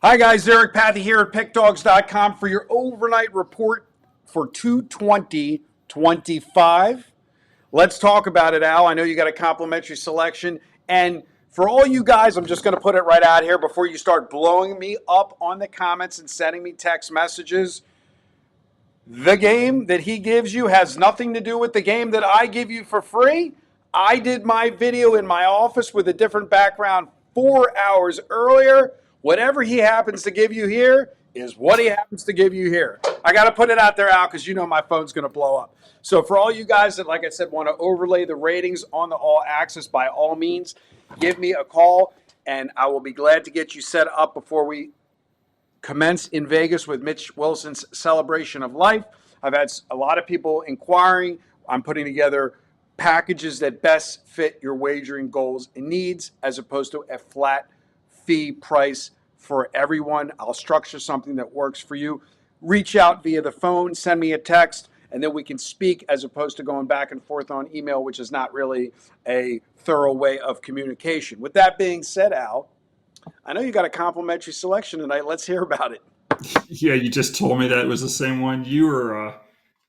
Hi, guys. Eric Pathy here at PickDogs.com for your overnight report for 2/20/25. Let's talk about it, Al. I know you got a complimentary selection. And for all you guys, I'm just going to put it right out here before you start blowing me up on the comments and sending me text messages. The game that he gives you has nothing to do with the game that I give you for free. I did my video in my office with a different background 4 hours earlier. Whatever he happens to give you here is what he happens to give you here. I got to put it out there, Al, because you know my phone's going to blow up. So for all you guys that, like I said, want to overlay the ratings on the All Access, by all means, give me a call, and I will be glad to get you set up before we commence in Vegas with Mitch Wilson's Celebration of Life. I've had a lot of people inquiring. I'm putting together packages that best fit your wagering goals and needs as opposed to a flat fee price for everyone. I'll structure something that works for you. Reach out via the phone, send me a text, and then we can speak as opposed to going back and forth on email, which is not really a thorough way of communication. With that being said, Al, I know you got a complimentary selection tonight. Let's hear about it. Yeah, you just told me that it was the same one you were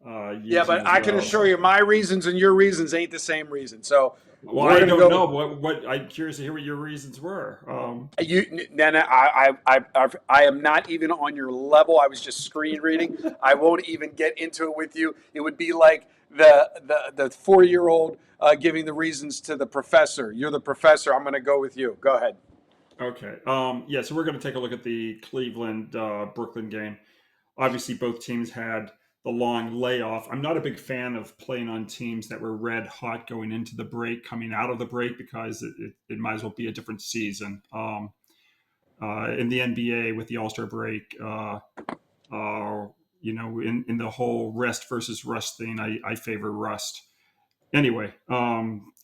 Yeah, using but as I can well. assure you my reasons and your reasons ain't the same reason. So Well, we're I going to don't go. know what I'm curious to hear what your reasons were. No, I am not even on your level. I was just screen reading. I won't even get into it with you. It would be like the 4-year-old giving the reasons to the professor. You're the professor. I'm going to go with you. Go ahead. Okay. Yeah, so we're going to take a look at the Cleveland Brooklyn game. Obviously, both teams had the long layoff. I'm not a big fan of playing on teams that were red hot going into the break, coming out of the break, because it might as well be a different season. In the NBA with the All Star break, in the whole rest versus rust thing, I favor rust. Anyway,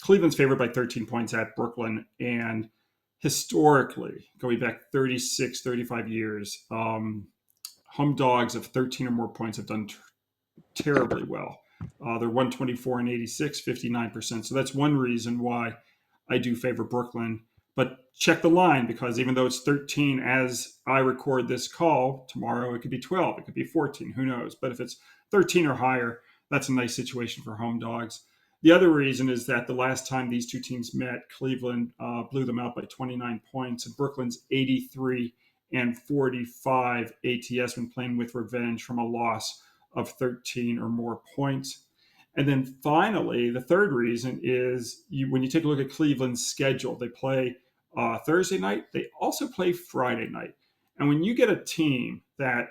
Cleveland's favored by 13 points at Brooklyn. And historically, going back 36, 35 years, home dogs of 13 or more points have done terribly well. They're 124 and 86, 59%. So that's one reason why I do favor Brooklyn. But check the line, because even though it's 13 as I record this call, tomorrow it could be 12, it could be 14, who knows? But if it's 13 or higher, that's a nice situation for home dogs. The other reason is that the last time these two teams met, Cleveland blew them out by 29 points, and Brooklyn's 83 and 45 ATS when playing with revenge from a loss of 13 or more points. And then finally, the third reason is when you take a look at Cleveland's schedule, they play Thursday night. They also play Friday night. And when you get a team that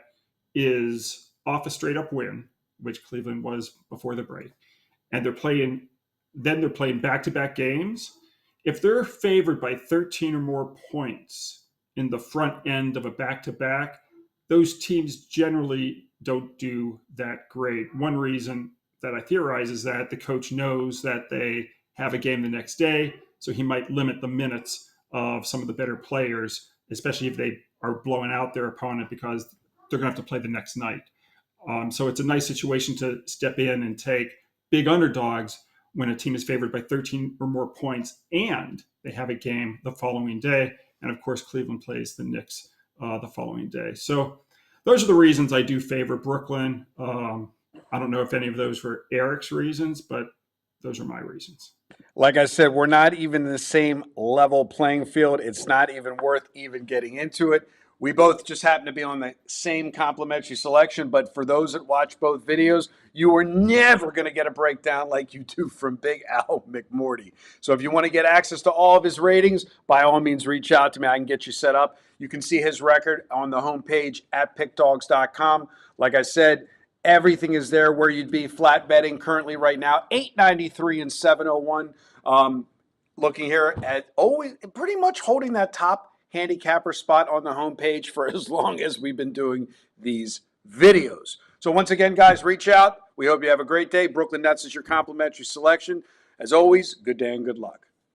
is off a straight up win, which Cleveland was before the break, and they're playing back to back games, if they're favored by 13 or more points in the front end of a back to back, those teams generally don't do that great. One reason that I theorize is that the coach knows that they have a game the next day, so he might limit the minutes of some of the better players, especially if they are blowing out their opponent, because they're going to have to play the next night. So it's a nice situation to step in and take big underdogs when a team is favored by 13 or more points and they have a game the following day. And of course, Cleveland plays the Knicks the following day. So those are the reasons I do favor Brooklyn. I don't know if any of those were Eric's reasons, but those are my reasons. Like I said, we're not even in the same level playing field. It's not even worth even getting into it. We both just happen to be on the same complimentary selection, but for those that watch both videos, you are never going to get a breakdown like you do from Big Al McMordie. So if you want to get access to all of his ratings, by all means, reach out to me. I can get you set up. You can see his record on the homepage at pickdogs.com. Like I said, everything is there where you'd be flat betting currently right now, 893 and 701. Looking here at always pretty much holding that top handicapper spot on the homepage for as long as we've been doing these videos. So once again, guys, reach out. We hope you have a great day. Brooklyn Nets is your complimentary selection. As always, good day and good luck.